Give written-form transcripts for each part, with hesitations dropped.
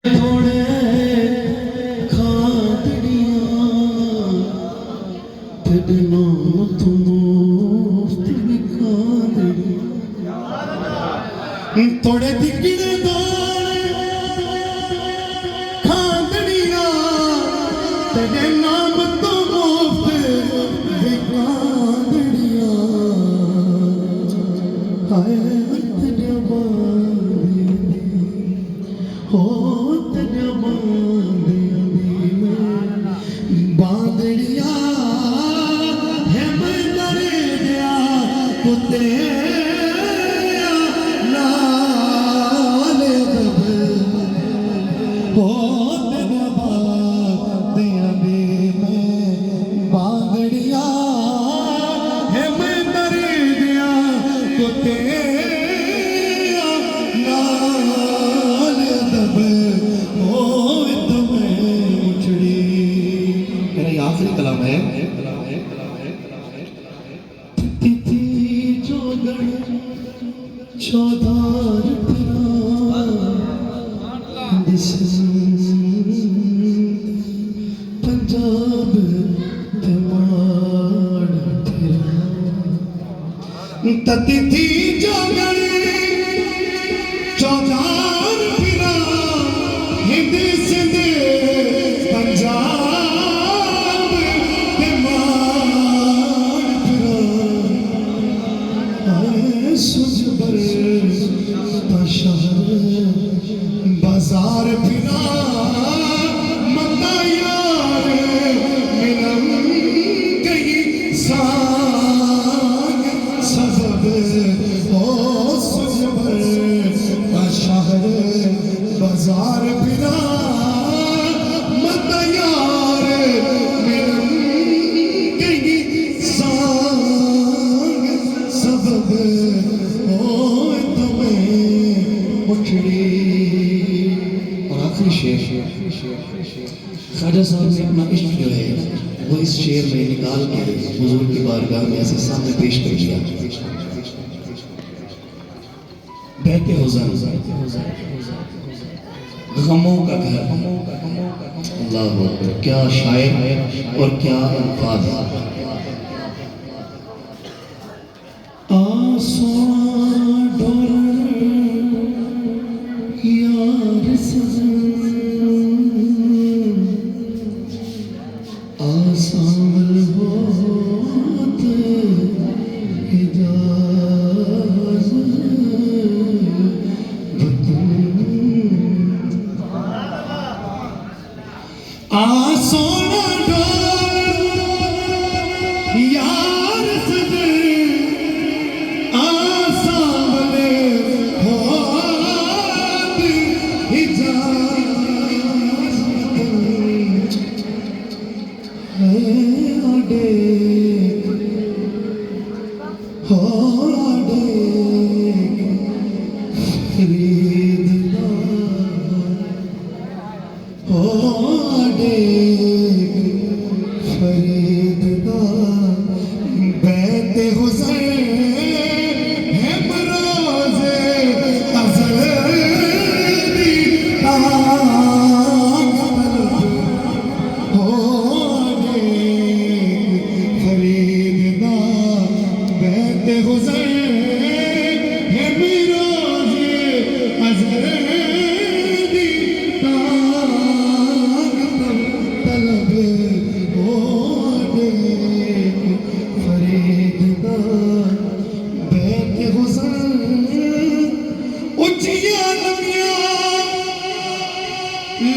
تھوڑے کھادڑیاں تیرے نام تو مفت میں کھادڑیاں تھوڑے دکھنے دار کھادڑیاں تیرے نام تو مفت میں کھادڑیاں ہائے تیرے ہو تیرے باندڑیاں ہے میں درے دیا کتے نال دب ہو تیرے باندڑیاں میں باندڑیاں ہے میں درے دیا کتے کلام ہے تھی جو گڑ چودار پھرا پنجاب تماڑ پھرا تھی جو گڑ چودار پھرا ہند سندھ پنجاب سج بر شہر بازار پھرا مندہ یار ملم گئی سانگ سبب او سج بر شہر بازار پھرا مندہ یار ملم گئی سانگ سبب اور آخری شعر خواجہ صاحب نے اپنا عشق جو ہے وہ اس شعر میں نکال کے حضور کی بارگاہ میں ایسے سامنے پیش کر دیا بہتے حزن غموں کا گھر اللہ اکبر کیا شاعر اور کیا الفاظ آسان ڈور یار آسان ہوت حجاز آسان ڈور یار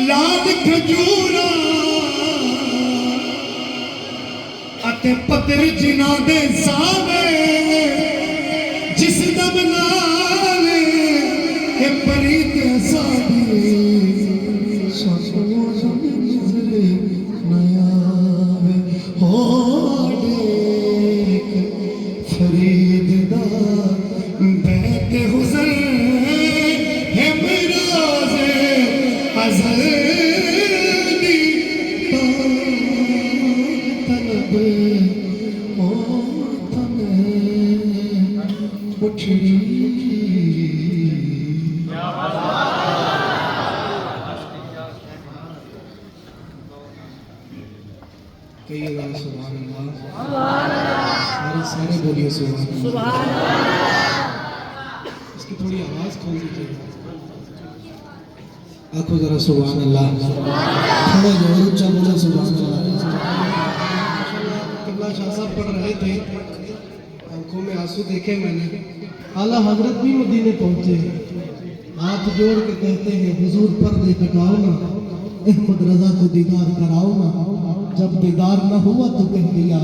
لاد کھجورا اتے پتر جنہ دے سامے جس دم نالے اے پریت ساڑی سوچو زمین نظرے نیاوے ہو دیکھ فرید دا بیت حضر ہے مراز ازل دی طلب موت میں اٹھڑی کہیے گا سبحان اللہ، سارے بولیے سبحان اللہ۔ اس کی تھوڑی آواز کھول دیجیے، آنکھوں ذرا سبحان اللہ، تھوڑا جو اونچا بولا سبحان اللہ۔ قبلہ شاہ صاحب پڑھ رہے تھے، آنکھوں میں آنسو دیکھے میں نے۔ اعلیٰ حضرت بھی مدینے پہنچے، ہاتھ جوڑ کے کہتے ہیں حضور پردے ہٹاؤ نا، احمد رضا کو دیدار کراؤ نا۔ جب دیدار نہ ہوا تو کہہ دیا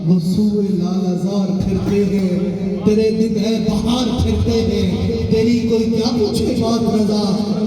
وہ سوئے لال ازار پھرتے ہیں، تیرے دن ہے بہار پھرتے ہیں، تیری کوئی کیا پوچھے بات رضا،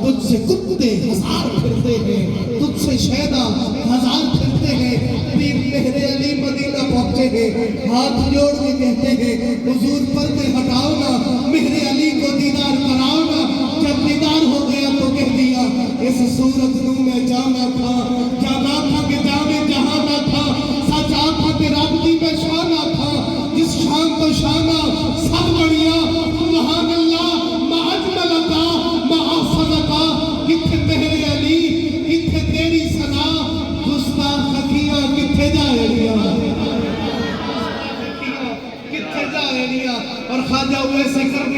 تجھ سے کتے ہزار پھرتے ہیں، تجھ سے شیدا ہزار پھرتے ہیں۔ پیر مہر علی مدینہ پہنچے ہیں، ہاتھ جوڑ کے کہتے ہیں حضور پردے ہٹاؤ نا، مہر علی کو دیدار کراؤ نا۔ جب دیدار ہو گیا تو کہہ دیا اس صورت نو میں جانا تھا، کیا نہ تھا کہ جانے جہاں نہ تھا، سچ آتھا کہ رابطی میں شانہ تھا، جس شان کو شانہ سب بڑھیا سبحان اللہ۔ ما اجمل کا ما احسن کا، کتھے مہر علی کتھے تیری ثنا، گستاخ اکھیاں کتھے جائے لیا، کتھے جائے لیا۔ اور خواجہ ویسے کرم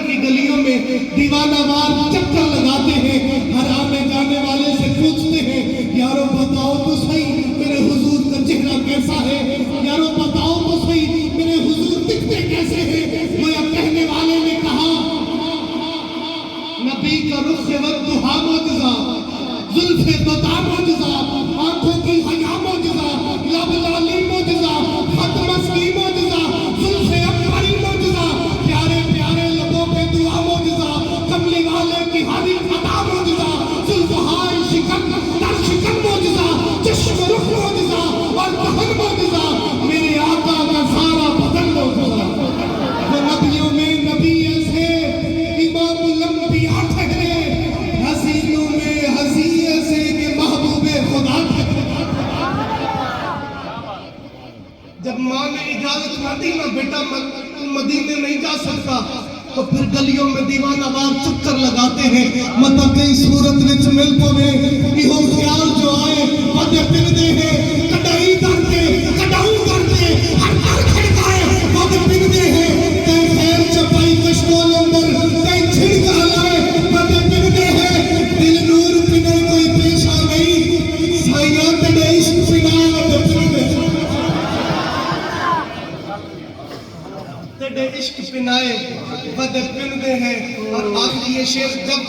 کی گلیوں میں دیوانہ وار چکر لگاتے ہیں، حرام میں جانے والے سے پوچھتے ہیں یارو بتاؤ تو صحیح میرے حضور کا چہرہ کیسا ہے، یارو بتاؤ تو صحیح میرے حضور دکھتے کیسے ہیں۔ گویا کہنے والے نے کہا نبی کا رخ والضحیٰ معجزہ، زلف دوتا معجزہ، آنکھوں کی حیا معجزہ، لب لالی معجزہ، خط مسکی معجزہ، زلف اکبری معجزہ، پیارے پیارے لبوں پہ دعا معجزہ، کملی والے کی ہر خطا معجزہ، زلفہائے شکن در شکن معجزہ، چشم رخ معجزہ اور دہن معجزہ، میرے آقا کا سارا بدن معجزہ۔ وہ نبیوں میں نبی ایسے امام الانبیاء ٹھہرے، حسینوں میں حسین ایسے کہ محبوب خدا ٹھہرے۔ جب ماں نے اجازت نہ دی نا بیٹا تم مدینے نہیں جا سکتا، تو پھر گلیوں میں دیوانہ وار چکر لگاتے ہیں، مطلب کئی صورت وچ مل پوے ایہو خیال جو آئے پتے پھردے ہیں، کڈائی کرتے کڈاؤں کرتے ہر گھر کھڑکائے پتے پھردے ہیں، کئی خیر چپائی کشکول اندر کئی چھڑکا لائے پتے پھردے ہیں، دل نور پنے کوئی پیشہ نہیں، سائیاں تڑے عشق پنا پتے پھردے ہیں، تڑے عشق پنائے پتے پھردے ہیں۔ اور آخری یہ شعر جب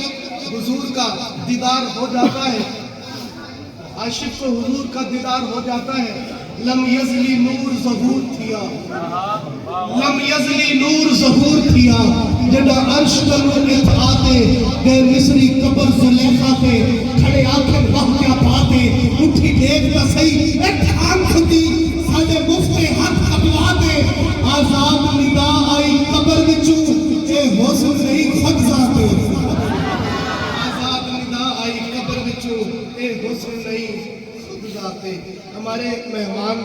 حضور کا دیدار ہو جاتا ہے، عاشق کو حضور کا دیدار ہو جاتا ہے، لم یزلی نور ظہور تھیا، لم یزلی نور ظہور تھیا، جڑا عرش کنو اتحاتے گئے مصری قبر زلیخا تے، کھڑے آنکھیں وہاں کیا پاتے، اٹھی دیکھ تا صحیح ایک آنکھ دی، ساڑے مفتے ہاتھ کھپوا دے، آزاد ندا آئی قبر وچوں، اے حسن نہیں خود ذاتے، آزاد ندا آئی قبر وچوں، اے حسن نہیں خود ذاتے۔ ہمارے مہمان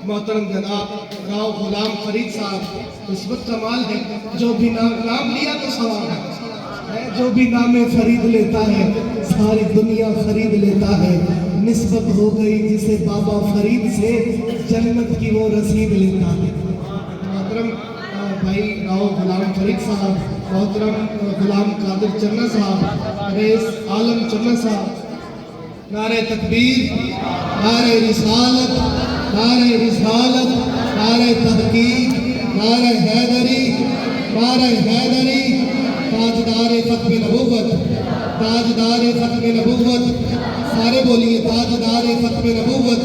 محترم جناب راؤ غلام فرید صاحب، اس وقت کمال ہے، جو بھی نام لیا تو سوال ہے، جو بھی نام فرید لیتا ہے ساری دنیا خرید لیتا ہے، نسبت ہو گئی جسے بابا فرید سے جنت کی وہ رسید لیتا ہے۔ محترم بھائی راؤ غلام فرید صاحب، محترم غلام قادر چنہ صاحب، رئیس عالم چنہ صاحب، نعرہ تکبیر، نعرہ رسالت، نعرہ رسالت، نعرہ تحقیق، نعرہ حیدری، نعرہ حیدری، تاجدار ختم نبوت، تاجدار ختم نبوت، سارے بولیے تاجدار ختم نبوت،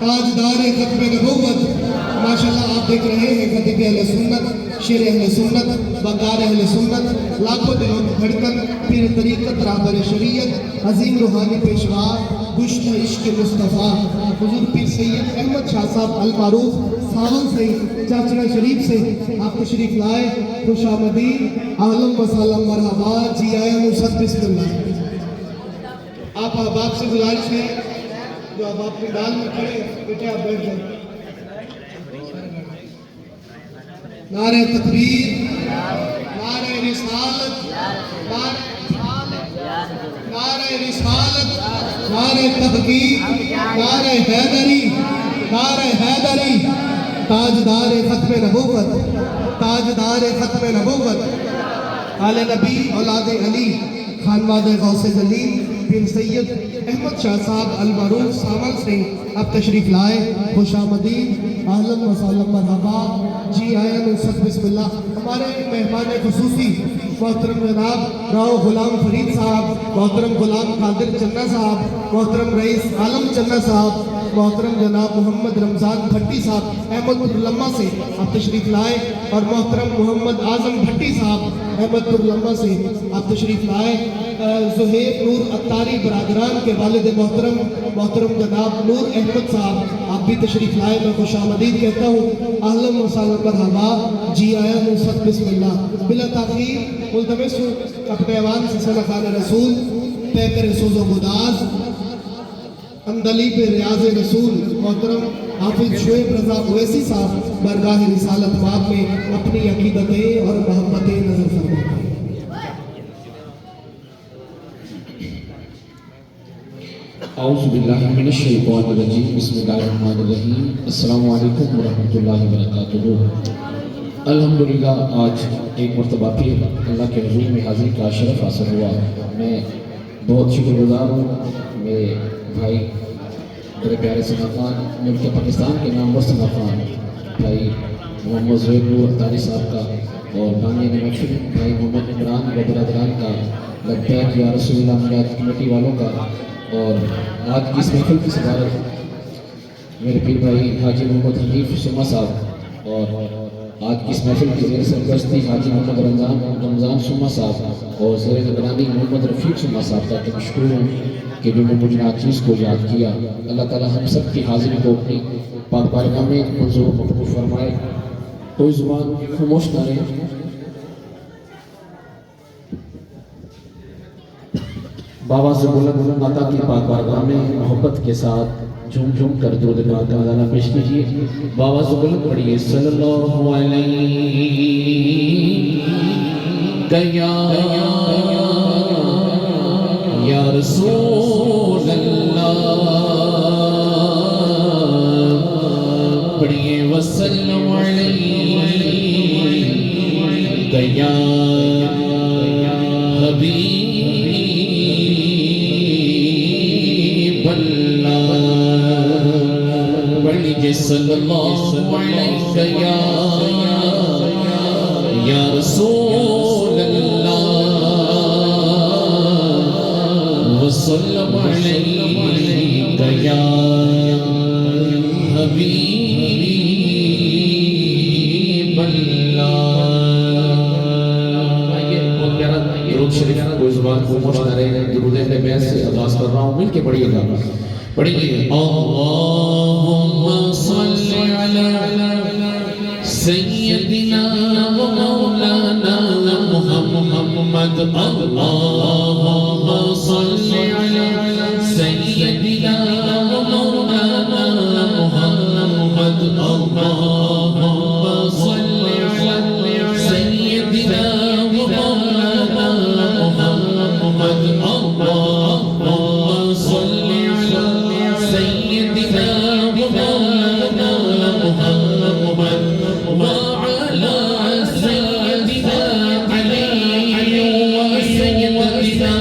تاجدار ختم نبوت۔ ماشاءاللہ آپ دیکھ رہے ہیں خطیب اہل سنت، شیر اہل سنت، وقار اہل سنت، لاکھوں دلوں کی دھڑکن، پیر طریقت رہبر شریعت، عظیم روحانی پیشوا، گشت عشق مصطفیٰ، حضور پیر سید احمد شاہ صاحب المعروف ساون سے چاچڑا شریف سے آپ تشریف لائے، خوش آمدید، اہلا و سہلا مرحبا، جی آیا نصرت بسم اللہ۔ آپ احباب سے گزارش ہے جو احباب کے ڈال میں کھڑے بیٹے آپ بیٹھ جائیں۔ نعرہ تکبیر، نعرہ رسالت، نعرہ رسالت، نعرہ تحقیق، نعرہ حیدری، نعرہ حیدری، تاجدار ختم نبوت، تاجدار ختم نبوت، آل نبی اولاد علی، خانواد غوث جلی، پیر سید احمد شاہ صاحب المعروف ساول سے اب تشریف لائے. خوش آمدید، اہلاً و سہلاً، مرحبا، جی آئیں نصرت بسم اللہ. ہمارے مہمان خصوصی محترم جناب راؤ غلام فرید صاحب، محترم غلام قادر چنہ صاحب، محترم رئیس عالم چنہ صاحب، محترم جناب محمد رمضان بھٹی صاحب احمد پور لمبا سے آپ تشریف لائے، اور محترم محمد اعظم بھٹی صاحب احمد پور لمبا سے آپ تشریف لائے. زہیب نور اتاری برادران کے والد محترم محترم جناب نور احمد صاحب آپ بھی تشریف لائے. میں خوش آمدید کہتا ہوں، اہلاً و سہلاً، مرحبا، جی آیا نصرت بسم اللہ. بلا تاخیر ملتمس ہوں اپنے ایوان سے صلی خان رسول طے کرے سوز و گداز اندلی پہ ریاض رسول محترم حافظ شعیب رضا اویسی صاحب برگاہ رسالت باب میں اپنی عقیدتیں اور محبتیں نظر فرمائیں. اعوذ باللہ من الشیطان الرجیم، بسم اللہ الرحمن الرحیم. السلام علیکم ورحمۃ اللہ وبرکاتہ. الحمدللہ آج ایک مرتبہ پھر اللہ کے حضور میں حاضری کا شرف حاصل ہوا. میں بہت شکر گزار ہوں میرے بھائی، میرے پیارے ثنا خان، ملک پاکستان کے نامور ثنا خان بھائی محمد زہیب نور اتاری صاحب کا، اور بانیان محفل بھائی محمد عمران و برادران کا، لبیک یا رسول اللہ میلاد کمیٹی والوں کا، اور آج کی اس محفل کی صدارت میرے پیر بھائی حاجی محمد حنیف سما صاحب، اور آج کی اس محفل کی زیر سرپرستی حاجی محمد رمضان سما صاحب اور زیر نگرانی محمد رفیق سما صاحب کا. تو مشکور ہوں کہ جو نے مجھے آج چیز کو یاد کیا. اللہ تعالیٰ ہم سب کی حاضری کو اپنی پاک بارگاہ میں منظور و مقبول فرمائے. کوئی زبان خاموش نہ رہے. بابا سے بلند عطا کی پاک بارگاہ میں محبت کے ساتھ جھوم جھوم کر درود پاک کا ادانہ پیش کیجیے. بابا سے بلند پڑھیے صلی اللہ علیہ یا رسول اللہ، پڑھیے وسلم علیہ یا حبیب صلی اللہ علیہ یا رسول اللہ وسلم علیہ یا حبیب اللہ. بہت پیارا درود شریف، کوئی زبان کو خاموش نہ رہے. درود اہل بیت سے آغاز کر رہا ہوں، مل کے پڑھیے گا. پڑھیے اللہم صلی علی سیدنا و مولانا محمد. اللہم صلی علی سیدنا و مولانا محمد. اللہم صلی علی سیدنا و مولانا محمد. اللہم صلی سيدنا ومولانا محمد وعلى سيدنا علي وسيدنا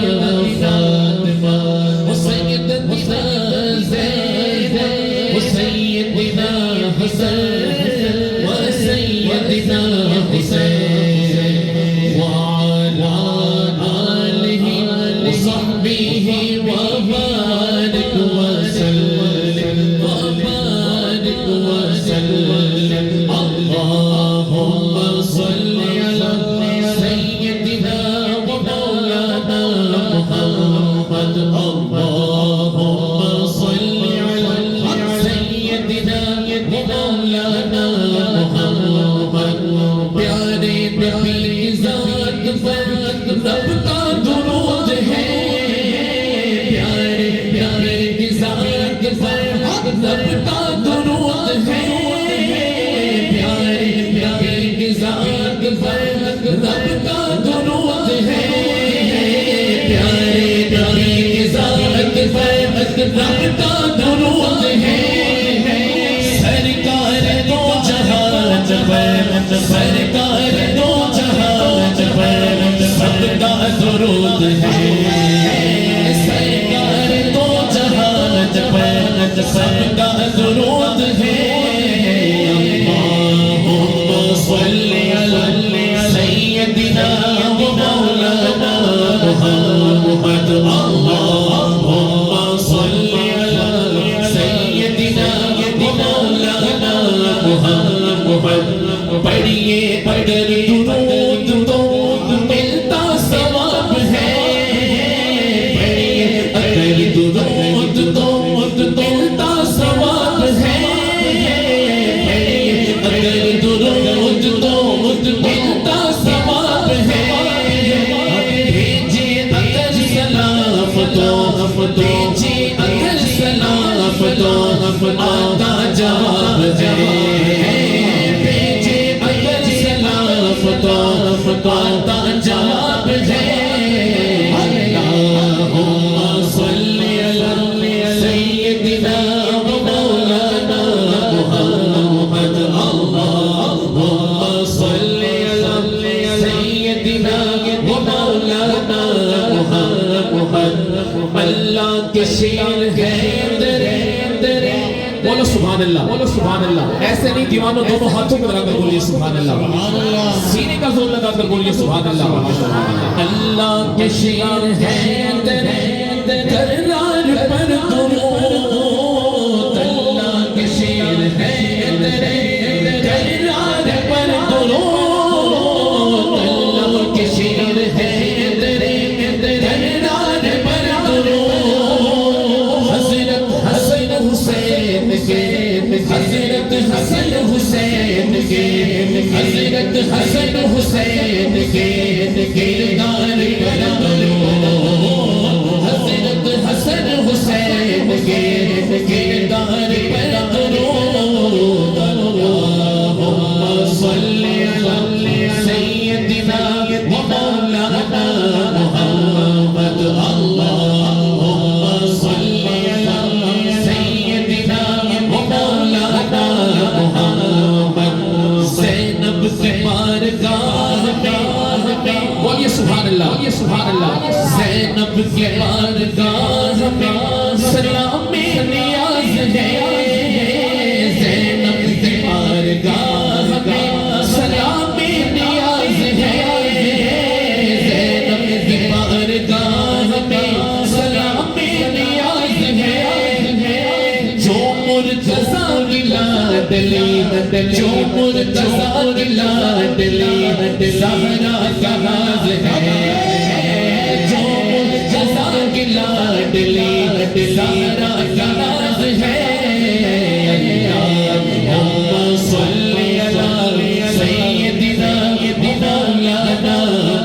سلام تو اگر سلام تو آتا جواب ہے اگر سلام تو آتا جواب ہے اللہم صلی علی سیدنا و مولانا محمد اللہم صلی علی سیدنا و مولانا محمد اللہ کے شیر ہے بولو سبحان اللہ بولو سبحان اللہ ایسے نہیں دیوانوں دونوں ہاتھوں میں لگا کر بولیے سبحان اللہ سینے کا زور لگا کر بولیے سبحان اللہ اللہ کے شیر ہے ترار پر درود اللہ کے شیر ہے ترار پر درود اللہ کے شیر ہے ترار پر درود حضرت حسن حسین کے حضرت حسن حسین کے حضرت حسن حسین کے کردار پر درود حضرت حسن حسین کے کردار پر درود اللہم صلی علی سیدنا و مولانا محمد اللہم صلی علی سیدنا و مولانا محمد زینب کے بارگاہ میں بولیے سبحان اللہ بولیے سبحان اللہ زینب کے بارگاہ میں سلام نیاز ہے زینب کے بارگاہ میں سلام نیاز ہے زینب کے بارگاہ میں سلام نیاز ہے جو مرتضیٰ کی لاڈلی جو مرتضیٰ کی لاڈلی زہرا کا ناز ہے جو مرتضیٰ کی لاڈلی زہرا کا ناز ہے اللہم صلی علی سیدنا و مولانا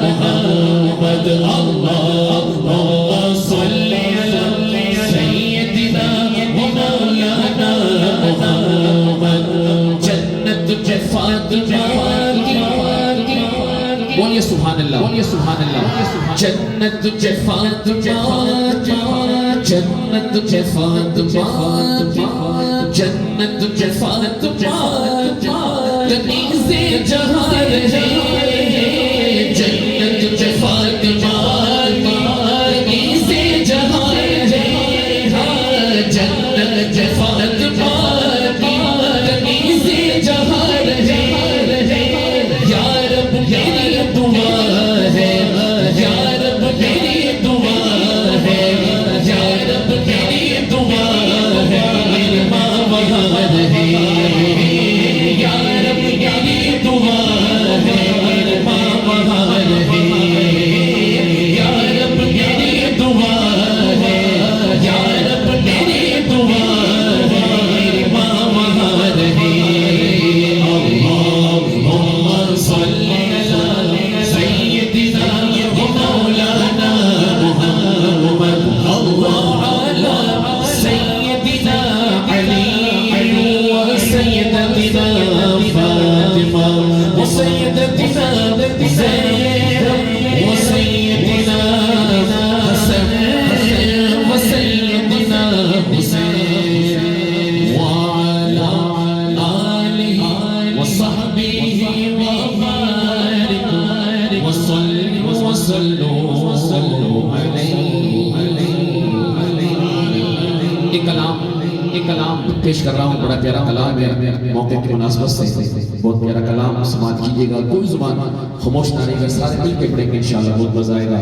محمد اللہم صلی علی سیدنا و مولانا محمد جنت کے فاطمہ بولیے سبحان اللہ بولیے سبحان اللہ جنت کے فاطمہ جنت کے فاطمہ جنت کے فاطمہ کنیز جہاں رہے جنت کے فاطمہ کنیز جہاں رہے جنت کے فاطمہ کنیز جہاں رہے یا رب میری دعا ہے یا رب میری دعا ہے یا رب میری دعا ہے میری ماں وہاں رہے یا رب میری دعا ہے میری ماں وہاں رہے یا رب میری دعا ہے یا رب میری دعا ہے میری ماں وہاں رہے اللہم صلی علی سیدنا و مولانا محمد اللہ علی سیدنا علی و سیدتنا فاطمہ و سیدتنا زینب و سیدنا حسن و سیدنا حسین وعلی آلہ وصحبہ وبارک وصلوا ایک کلام پیش کر رہا ہوں بڑا پیارا کلام ہے موقع کی مناسبت سے بہت پیارا کلام سماعت کیجئے گا کوئی زبان خاموش نہ رہے گا سارے مل کے پڑھیں گے انشاءاللہ بہت مزہ آئے گا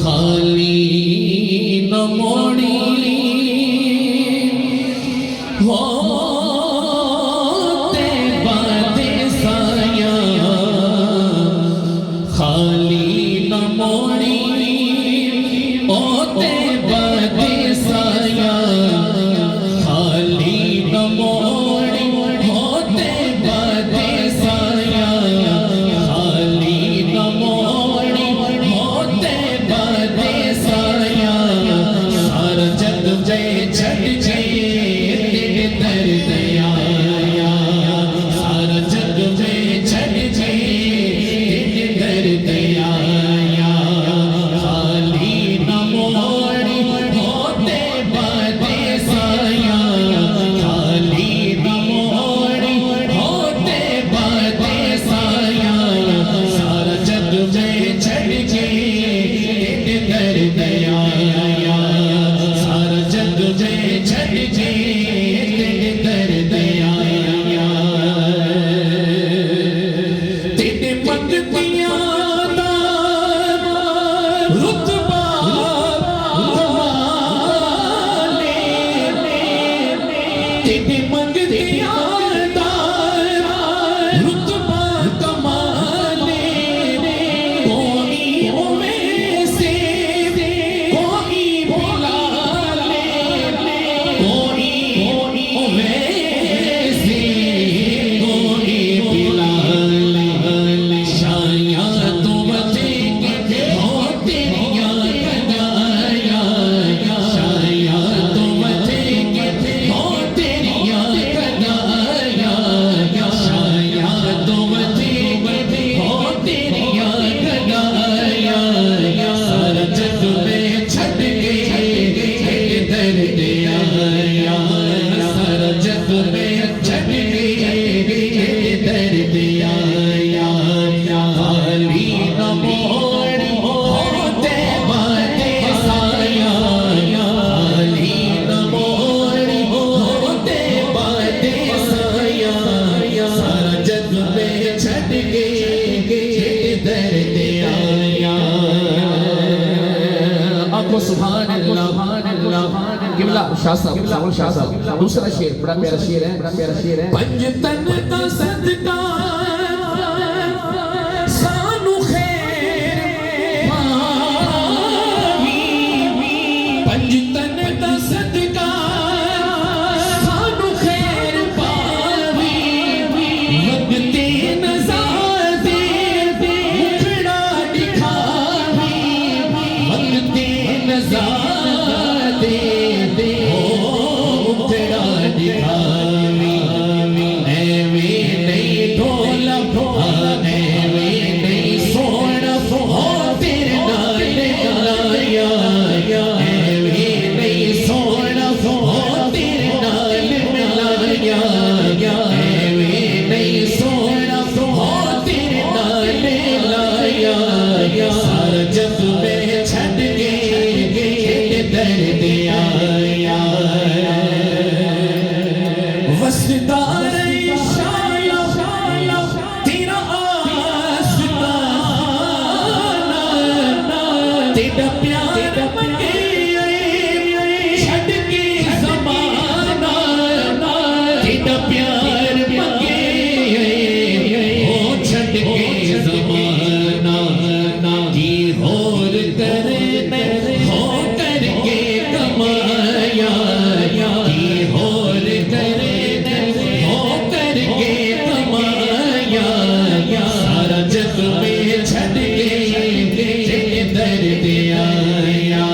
خالی نہ موڑی ہوتے باتیں سایہ خالی نہ موڑی ہوتے باتیں سایہ خالی نہ موڑی ہوتے باتیں سایہ خالی نہ موڑی آگو سبحان اللہ قبلہ شاہ صاحب سامول شاہ صاحب دوسرا شیر بڑا پیارا شیر ہے پنجتن کا صدقہ سانو خیر پاوی پنجتن کا صدقہ سانو خیر پاوی وقتے نزار دے مکھڑا دکھاوی وقتے نزار دے مکھڑا دکھاوی ایویں نہیں ڈھولا ایویں نہیں سونا تیرے نال ملایا ایویں نہیں سونا تیرے نال ملایا ایویں نہیں سونا تیرے نال ملایا سارا جگ میں چھڈ کے درد آیا وسدار تیرا آستانہ تیرا پیار منگے چھڈ کے زمانہ تیرا پیار منگے چھڈ کے زمانہ کی ہور کرنے ہو کر کے کمایا کی ہور کرنے ہو کر کے کمایا سارا جگ میں چھڈ کے درد آیا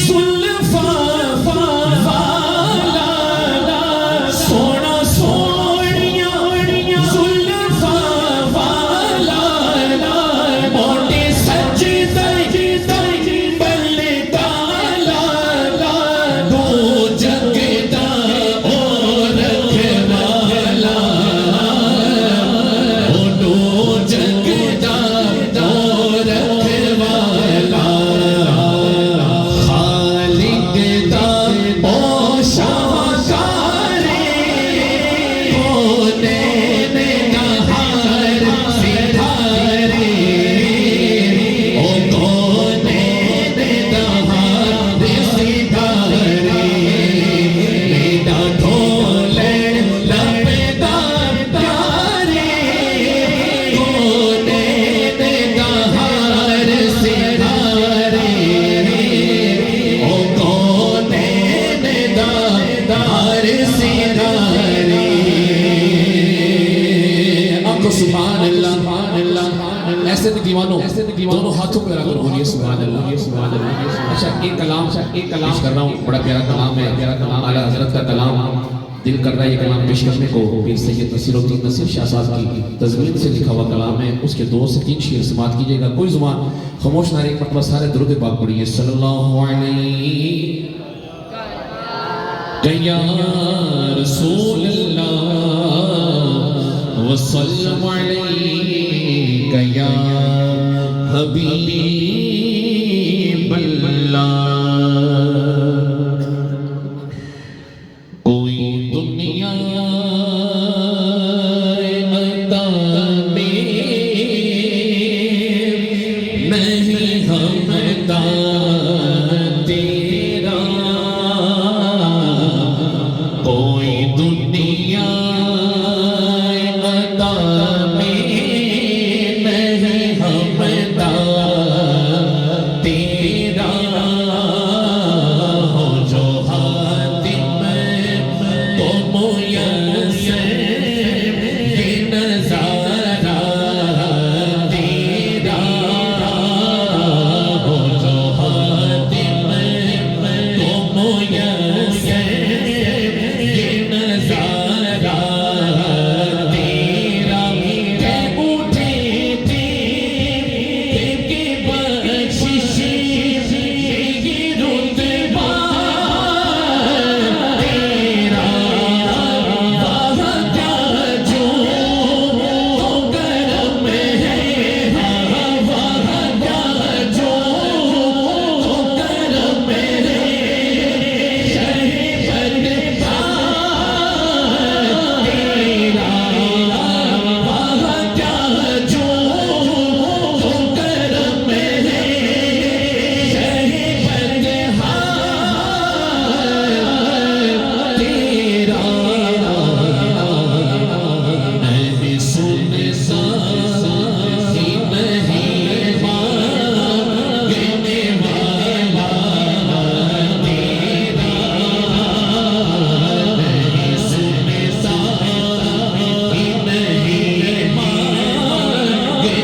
زلفاں والا سونا سونیاں زلفاں والا موٹے سجدے بل تالا دو جگ دا اور رکھوالا دو جگ دا اور رکھوالا خالق دا او شاہکار کونین دا ہر ستارے او کونین دا ہر ستارے میرا ڈھولن لبدا پیارے کونین دا ہر ستارے او کونین دا ہر ستارے اب سبحان اللہ ایسے دیوانوں دونوں ہاتھوں پہ رکھ بولیے سبحان اللہ اچھا ایک کلام پیش کر رہا ہوں بڑا پیارا کلام ہے اعلیٰ حضرت کا کلام دل کر رہا ہے یہ کلام پیش کرنے کو پیر سید نصیر الدین نصیر شاہ صاحب کی تضمین سے لکھا ہوا کلام ہے اس کے 2 سے 3 شعر سماعت کیجئے گا کوئی زبان خاموش نہ رہے ایک مرتبہ سارے درود پاک پڑھیے صلی اللہ علیہ یا رسول اللہ وسلم علیک یا حبیب اللہ کوئی دنیا عطا میں نہیں ہمتا تیرا کوئی دنیا عطا میں نہیں ہمتا تیرا ہو جو حاتم تو میسر یہ نظارہ تیرا ہو جو حاتم تو میسر یہ نظارہ تیرا کہ اٹھے تھے کہ بخشش یہ رتبہ تیرا وہاں کا جو کرم ہے وہاں کا جو کرم ہے شہبت تیرا وہاں کا جو کرم ہے شہبت تیرا میں سن ساری نہیں مانگنے والا تیرا میں سن ساری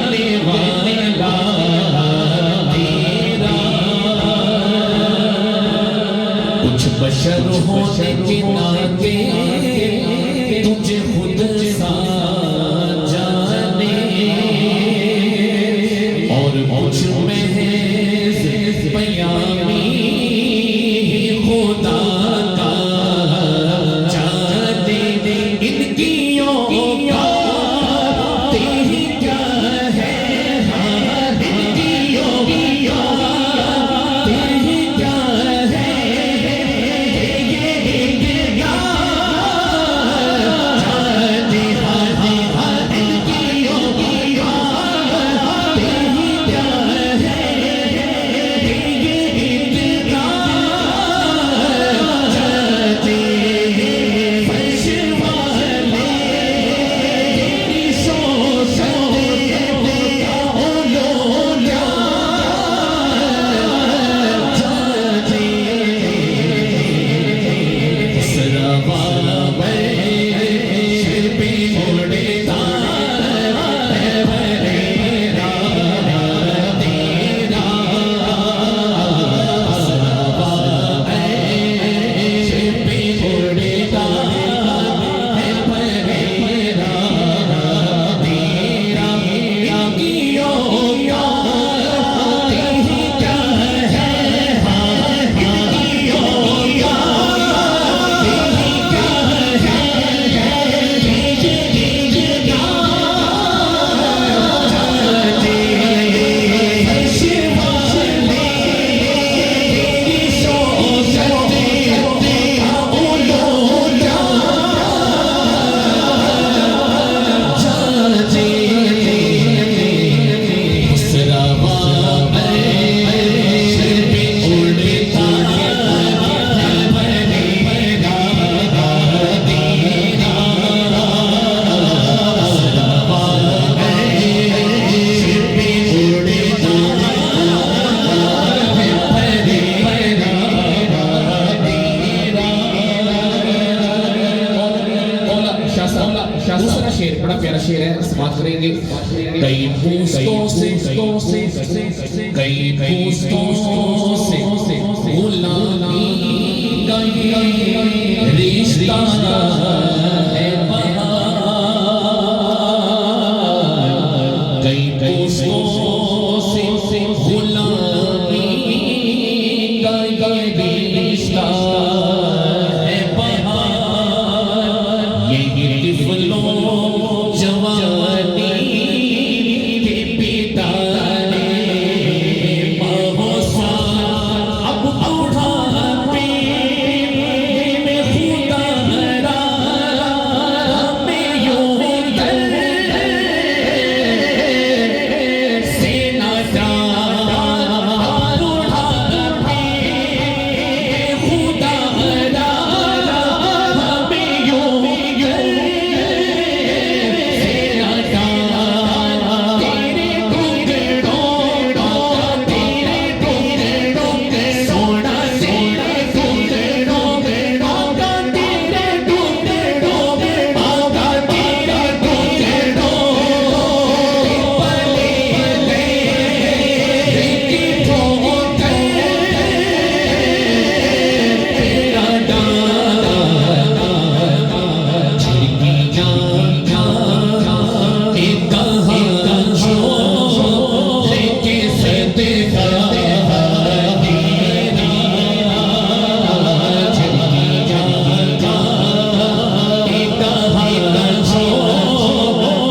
نہیں مانگنے والا تیرا کچھ بشر ہونے کے ناطے تجھے خود سا جانے اور کچھ محض پیامی خدا کا جانے ان کی اوقات ہی کیا ہے ان کی اوقات ہی کیا ہے شعر ہے سماعت کریں گے کئی پوستوں سے کئی پوستوں سے غلامی کا یہ رشتہ ہے بہار کئی پوستوں سے غلامی کا یہ رشتہ ہے بہار یہ طفلوں جوانی کے پتا نے بہوسار اب بڑھاپے میں خدا را ہمیں یوں در سے نہ ڈال بڑھاپے خدا را ہمیں یوں در سے نہ ڈال تیرے ٹکڑوں تیرے ٹکڑوں سونا تیرے ٹکڑوں آقا تیرے ٹکڑوں آقا تیرے ٹکڑوں پلے گئے کی ٹھوکر تیرا ڈالا چھڑکی جان ایک کہاں لے کے صدقہ تیرا چھڑکی جان ایک کہاں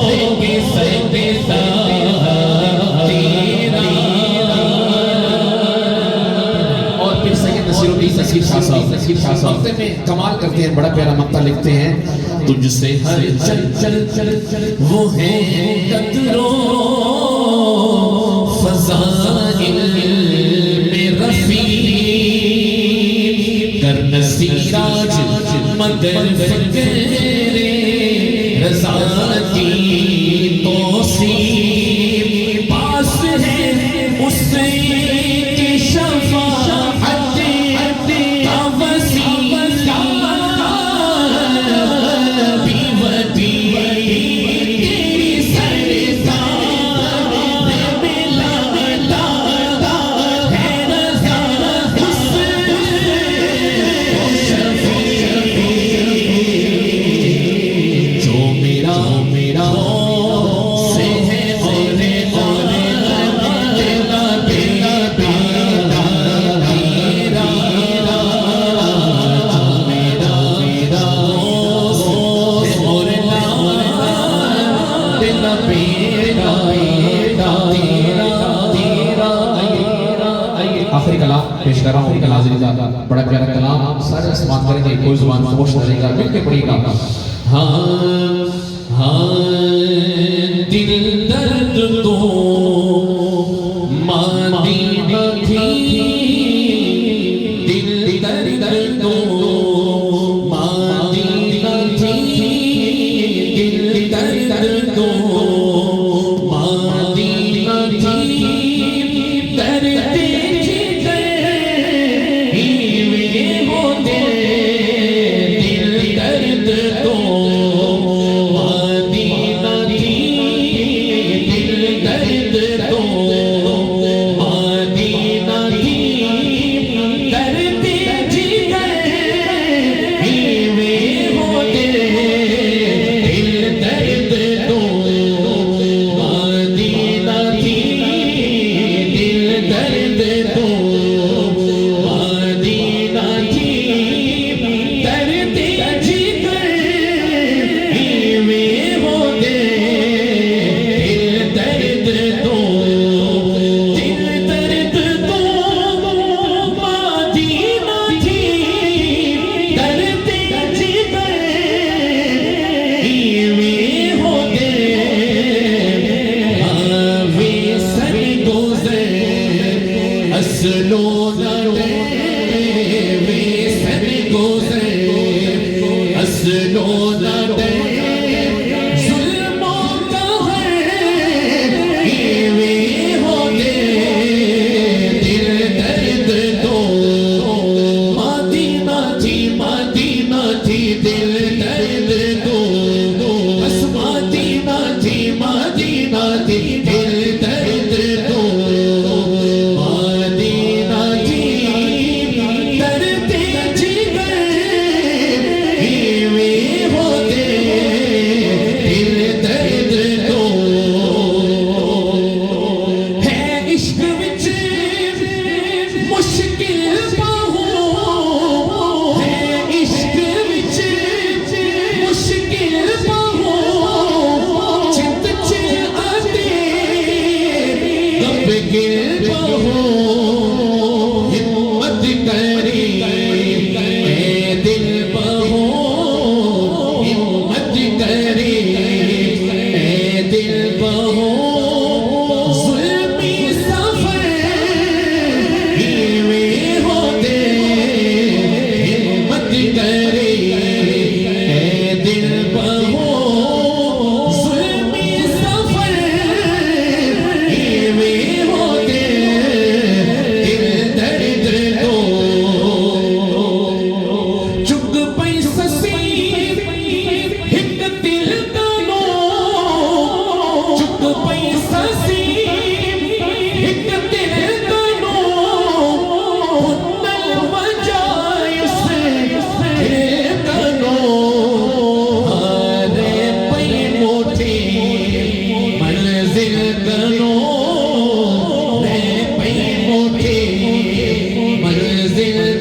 لے کے صدقہ تیرا اور پھر سید نصیر الدین نصیر شاہ صاحب مقطع میں کمال کرتے ہیں بڑا پیارا مقطع لکھتے ہیں تجھ سے ہر چل وہ ہے قطروں فضائل میں رفیع کر نصیراج مگر فکر رضا کی توصیف پاس ہے اس کی شفاعت کا وسیلہ بیوتی تیری سرکار میں ملا ہے رضا اس جو میرا سے ہے اور تیرا بیڑا بیڑا تیرا جو میرا اور تیرا بیڑا تیرا آخری کلام پیش کر رہا ہوں ناظرین بڑا پیارا کلام سارے سماعت کریں گے کوئی زبان خاموش نہ رہے گا مل کے پڑھیے گا ہاں دل درد تو ماندی نہ تھی دل درد تو ماندی نہ تھی دل درد تو ماندی نہ تھی درد جگر ہیوے ہوتے دل درد تو ماندی نہ تھی دل درد تو ماندی نہ تھی درد جگر ہیوے ہوتے دل درد تو ماندی نہ تھی دل درد تو ماندی نہ تھی درد جگر ہیوے ہوتے دل درد تو ماندی نہ تھی درد جگر ہیوے ہوتے وے سر گزر اصلو نڈے وے سر گزر اصلو نڈے ظلم و قہر ہیوے ہوتے دل درد تو ماندی نہ تھی دل درد تو بس ماندی نہ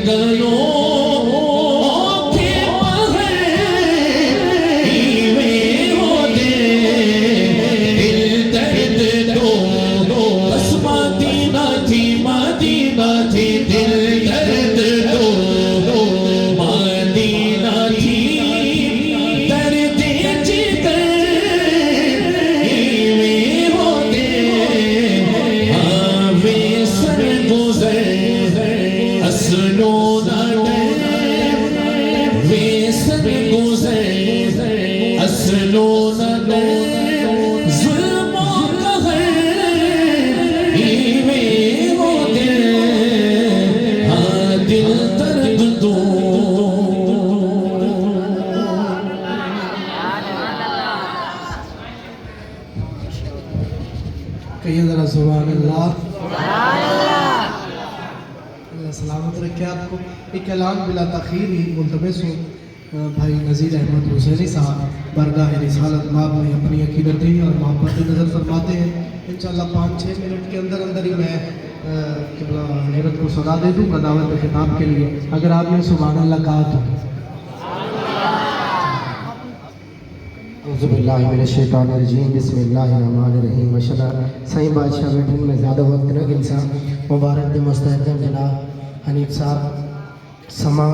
گیو کہیے ذرا سبحان اللہ. اللہ سلامت رکھے آپ کو. ایک اعلان بلا تاخیر ہی ملتمس ہوں بھائی نذیر احمد حسینی صاحب برگاہ رسالت باب میں اپنی عقیدتیں اور محبت نظر فرماتے ہیں. انشاءاللہ 5-6 منٹ کے اندر ہی میں قبلہ حضرت کو صدا دے دوں گا دعوت خطاب کے لیے. اگر آپ نے سبحان اللہ کہا تو اعوذ باللہ من الشیطان الرجیم بسم اللہ الرحمن الرحیم. ماشاءاللہ صحیح بادشاہ بیٹھنے میں زیادہ وقت نہ انسان مبارک دے مستحکم جناب حنیف صاحب سما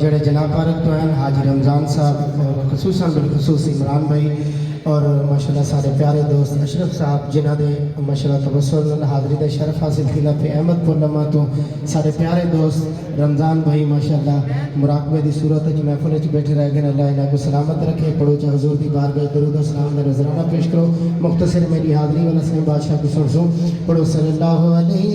جڑے جناب پارک تو ہیں حاجی رمضان صاحب اور خصوصاً بالخصوص عمران بھائی اور ماشاءاللہ سارے پیارے دوست اشرف صاحب جنہ دے ماشاءاللہ تبصر حاضری دے شرف حاصل کیلا پہ احمد پورنما تو سارے پیارے دوست رمضان بھائی ماشاءاللہ مراقبے دی صورت وچ محفل وچ بیٹھے رہ گئے. اللہ انہاں کو سلامت رکھے. پڑھو چا حضور دی بارگاہ درود و سلام دا نذرانہ پیش کرو. مختصر میری حاضری والا سائیں بادشاہ کو سن سو پڑھو صلی اللہ علیہ